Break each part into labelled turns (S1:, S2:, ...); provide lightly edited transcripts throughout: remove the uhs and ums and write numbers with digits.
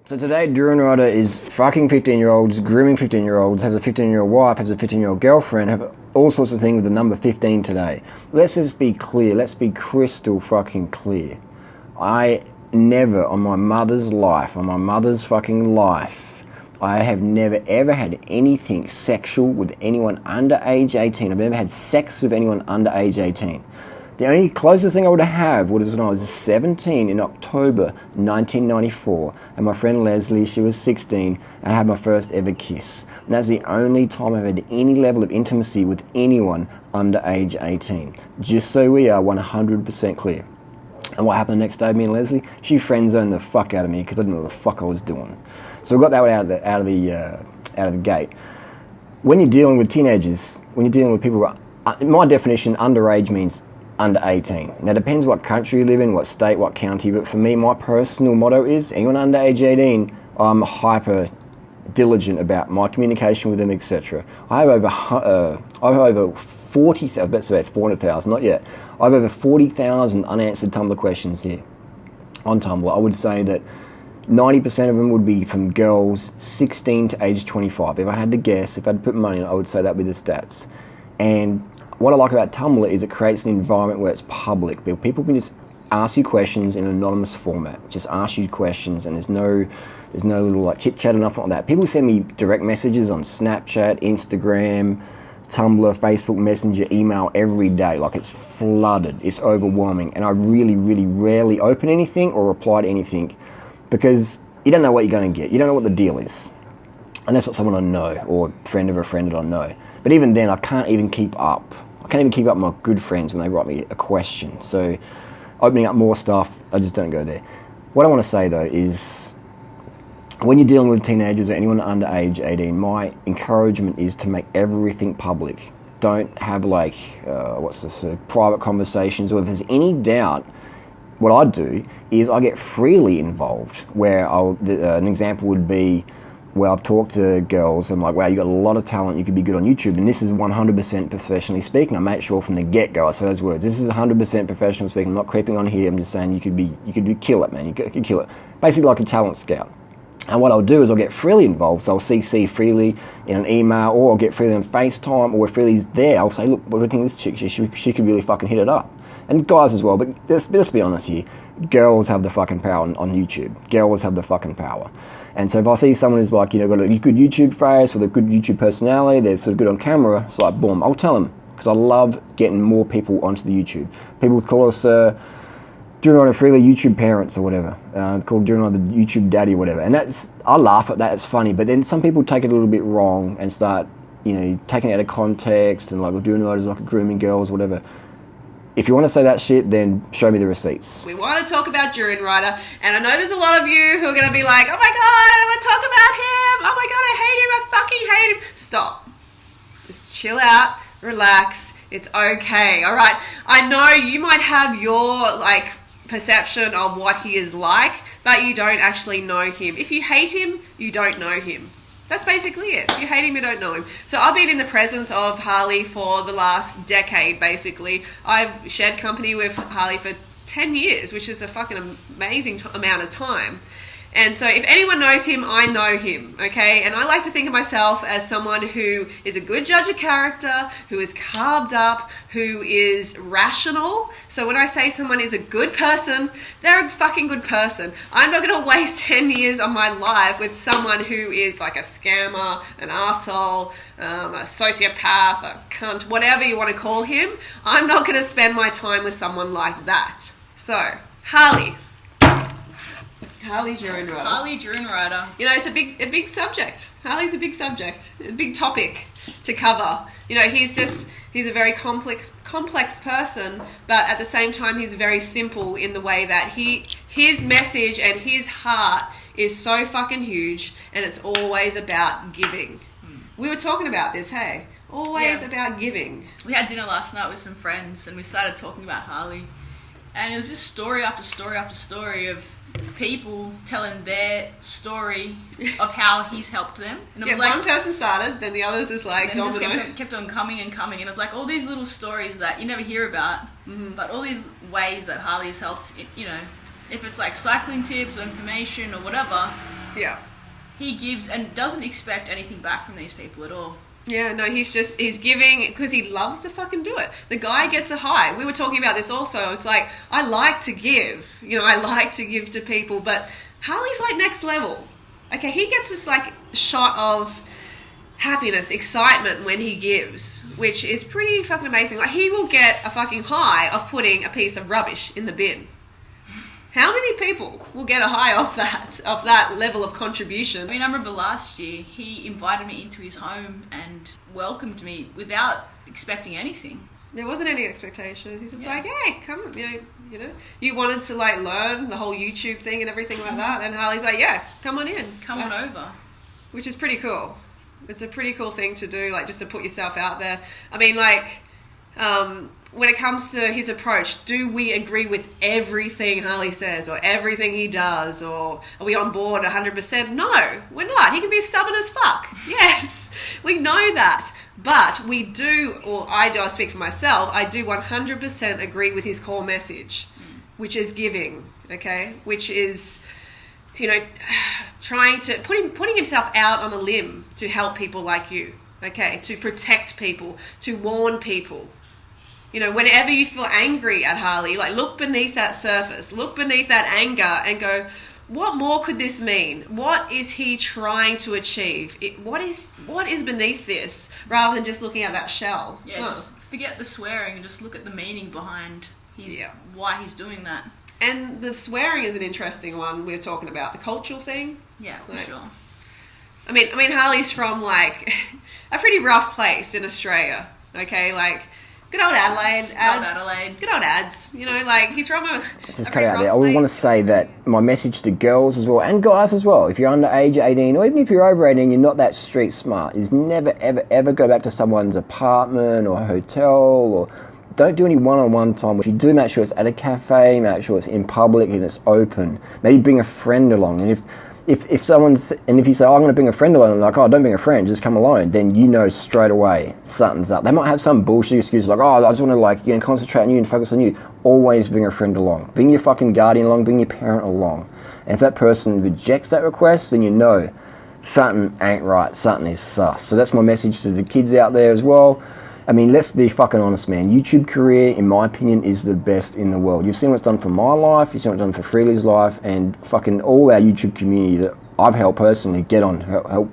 S1: So today, Drew Rider is fucking 15-year-olds, grooming 15-year-olds, has a 15-year-old wife, has a 15-year-old girlfriend, have all sorts of things with the number 15 today. Let's just be clear. Let's be crystal fucking clear. I never, on my mother's life, on my mother's fucking life, I have never ever had anything sexual with anyone under age 18. I've never had sex with anyone under age 18. The only closest thing I would have was when I was 17 in October 1994, and my friend Leslie, she was 16, and I had my first ever kiss. And that's the only time I've had any level of intimacy with anyone under age 18. Just so we are 100% clear. And what happened the next day, me and Leslie? She friend-zoned the fuck out of me because I didn't know what the fuck I was doing. So we got that out of the gate. When you're dealing with teenagers, when you're dealing with people, my definition, underage means under 18. Now, it depends what country you live in, what state, what county, but for me, my personal motto is anyone under age 18, I'm hyper diligent about my communication with them, etc. I have over 40,000, let's say it's 400,000, not yet. I have over 40,000 unanswered Tumblr questions here on Tumblr. I would say that 90% of them would be from girls 16 to age 25. If I had to guess, if I had to put money on it, I would say that would be the stats. And what I like about Tumblr is it creates an environment where it's public. People can just ask you questions in an anonymous format. Just ask you questions, and there's no little like chit chat or nothing like that. People send me direct messages on Snapchat, Instagram, Tumblr, Facebook Messenger, email every day. Like, it's flooded. It's overwhelming, and I really, really rarely open anything or reply to anything because you don't know what you're going to get. You don't know what the deal is, unless it's someone I know or friend of a friend that I know. But even then, I can't even keep up. I can't even keep up with my good friends when they write me a question. So opening up more stuff, I just don't go there. What I want to say though is when you're dealing with teenagers or anyone under age 18, my encouragement is to make everything public. Don't have like, private conversations, or if there's any doubt, what I do is I get freely involved, where an example would be, where I've talked to girls, I'm like, wow, you got a lot of talent, you could be good on YouTube, and this is 100% professionally speaking. I make sure from the get-go I say those words. This is 100% professional speaking. I'm not creeping on here. I'm just saying you could kill it, man. You could kill it. Basically like a talent scout. And what I'll do is I'll get freely involved. So I'll CC freely in an email, or I'll get freely on FaceTime, or if freely's there, I'll say, look, what do you think of this chick? She could really fucking hit it up. And guys as well, but let's be honest here. Girls have the fucking power on YouTube. Girls have the fucking power. And so if I see someone who's like, got a good YouTube face or a good YouTube personality, they're sort of good on camera, it's like, boom, I'll tell them. Because I love getting more people onto the YouTube. People call us Drew and I freely YouTube parents or whatever. Called Drew and I the YouTube daddy or whatever. And I laugh at that, it's funny. But then some people take it a little bit wrong and start, taking it out of context and like, well, Drew and I is like grooming girls or whatever. If you want to say that shit, then show me the receipts.
S2: We want to talk about Drew Rider, and I know there's a lot of you who are going to be like, oh my god, I don't want to talk about him. Oh my god, I hate him. I fucking hate him. Stop. Just chill out, relax. It's okay, all right? I know you might have your perception of what he is like, but you don't actually know him. If you hate him, you don't know him. That's basically it. If you hate him, you don't know him. So I've been in the presence of Harley for the last decade, basically. I've shared company with Harley for 10 years, which is a fucking amazing amount of time. And so if anyone knows him, I know him, okay? And I like to think of myself as someone who is a good judge of character, who is carbed up, who is rational. So when I say someone is a good person, they're a fucking good person. I'm not going to waste 10 years of my life with someone who is like a scammer, an arsehole, a sociopath, a cunt, whatever you want to call him. I'm not going to spend my time with someone like that. So, Harley Drew Rider.
S3: Harley Drew Rider.
S2: It's a big subject. Harley's a big subject, a big topic to cover. He's a very complex person, but at the same time, he's very simple in the way that his message and his heart is so fucking huge, and it's always about giving. We were talking about this, hey? Always about giving.
S3: We had dinner last night with some friends, and we started talking about Harley, and it was just story after story after story of people telling their story of how he's helped them. And it was like
S2: one person started, then the others is like domino.
S3: Just kept on coming and coming, and it was like all these little stories that you never hear about, but all these ways that Harley has helped, if it's like cycling tips or information or whatever,
S2: Yeah.
S3: He gives and doesn't expect anything back from these people at all.
S2: Yeah, no, he's giving because he loves to fucking do it. The guy gets a high. We were talking about this also. It's like, I like to give. I like to give to people, but Harley's like next level. Okay, he gets this like shot of happiness, excitement when he gives, which is pretty fucking amazing. Like, he will get a fucking high of putting a piece of rubbish in the bin. How many people will get a high off that level of contribution?
S3: I mean, I remember last year he invited me into his home and welcomed me without expecting anything.
S2: There wasn't any expectation. He's just like, hey, come, you wanted to like learn the whole YouTube thing and everything like that, and Harley's like, yeah, come on in,
S3: come on over,
S2: which is pretty cool. It's a pretty cool thing to do, like just to put yourself out there. I mean, like, when it comes to his approach, do we agree with everything Harley says or everything he does, or are we on board 100%? No, we're not. He can be stubborn as fuck. Yes, we know that. But we do, or I do, I speak for myself, I do 100% agree with his core message, which is giving, okay? Which is, trying to, putting himself out on a limb to help people like you, okay? To protect people, to warn people. Whenever you feel angry at Harley, like, look beneath that surface, look beneath that anger and go, what more could this mean? What is he trying to achieve? What is beneath this, rather than just looking at that shell?
S3: Yeah, just forget the swearing and just look at the meaning behind why he's doing that.
S2: And the swearing is an interesting one we're talking about, the cultural thing.
S3: Yeah, for sure.
S2: I mean, Harley's from, like, a pretty rough place in Australia, okay? Like, good old Adelaide. Good old ads. Like, he's from a
S1: just cut out there. I would want to say that my message to girls as well, and guys as well, if you're under age 18, or even if you're over 18, you're not that street smart, is never, ever, ever go back to someone's apartment or hotel, or don't do any one-on-one time. If you do, make sure it's at a cafe, make sure it's in public and it's open. Maybe bring a friend along. And if you say, oh, I'm going to bring a friend along, like, oh, don't bring a friend, just come alone, then you know straight away something's up. They might have some bullshit excuse like, oh, I just want to concentrate on you and focus on you. Always bring a friend along. Bring your fucking guardian along, bring your parent along. And if that person rejects that request, then you know something ain't right, something is sus. So that's my message to the kids out there as well. I mean, let's be fucking honest, man. YouTube career, in my opinion, is the best in the world. You've seen what's done for my life, you've seen what's done for Freely's life, and fucking all our YouTube community that I've helped personally get on, help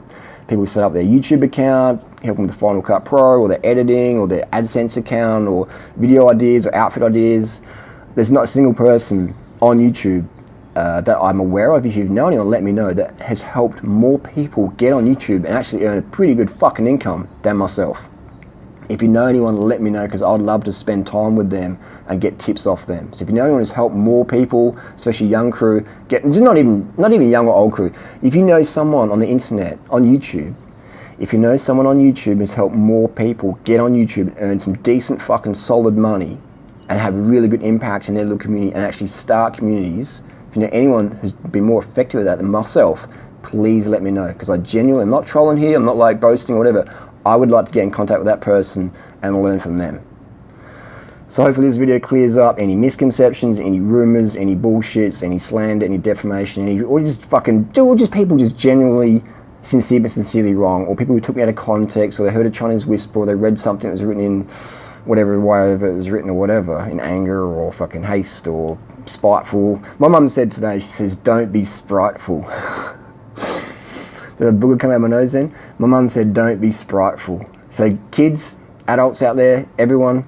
S1: people set up their YouTube account, help them with the Final Cut Pro, or their editing, or their AdSense account, or video ideas, or outfit ideas. There's not a single person on YouTube that I'm aware of, if you've known anyone, let me know, that has helped more people get on YouTube and actually earn a pretty good fucking income than myself. If you know anyone, let me know, because I'd love to spend time with them and get tips off them. So if you know anyone who's helped more people, especially young crew, just not even young or old crew. If you know someone on the internet, on YouTube, if you know someone on YouTube has helped more people get on YouTube and earn some decent fucking solid money and have really good impact in their little community and actually start communities, if you know anyone who's been more effective at that than myself, please let me know, because I genuinely, I'm not trolling here, I'm not like boasting or whatever. I would like to get in contact with that person and learn from them. So hopefully this video clears up any misconceptions, any rumors, any bullshits, any slander, any defamation, or just people just genuinely sincerely wrong, or people who took me out of context, or they heard a Chinese whisper, or they read something that was written in whatever way it was written, or whatever, in anger or fucking haste or spiteful. My mum said today, she says, don't be spiteful. Did a booger come out of my nose then? My mum said, don't be spiteful. So kids, adults out there, everyone,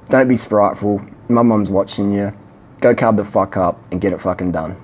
S1: don't be spiteful. My mum's watching you. Go carb the fuck up and get it fucking done.